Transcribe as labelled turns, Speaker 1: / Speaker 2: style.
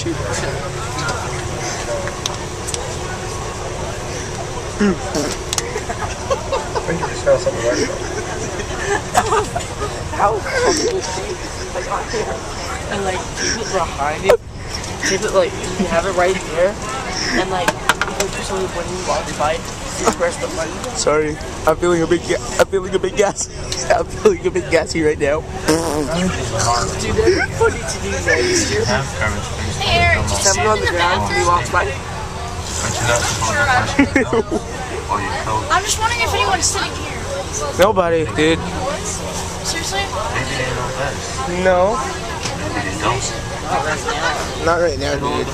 Speaker 1: shoot.
Speaker 2: When did you smell something like that?
Speaker 1: How fucking was she? Like on here. And like keep it behind you. Keep it like you have it right here. And like so when you walk by, you press the button.
Speaker 3: Sorry, I'm feeling a bit gas. I'm feeling a bit gassy right now.
Speaker 1: Dude, that'd be funny to do next year.
Speaker 4: Here,
Speaker 1: Just have it on the ground when he walks by.
Speaker 4: I'm just wondering if anyone's sitting here.
Speaker 3: Nobody, dude.
Speaker 4: Seriously?
Speaker 3: No.
Speaker 2: Maybe they don't.
Speaker 3: Not right now, dude.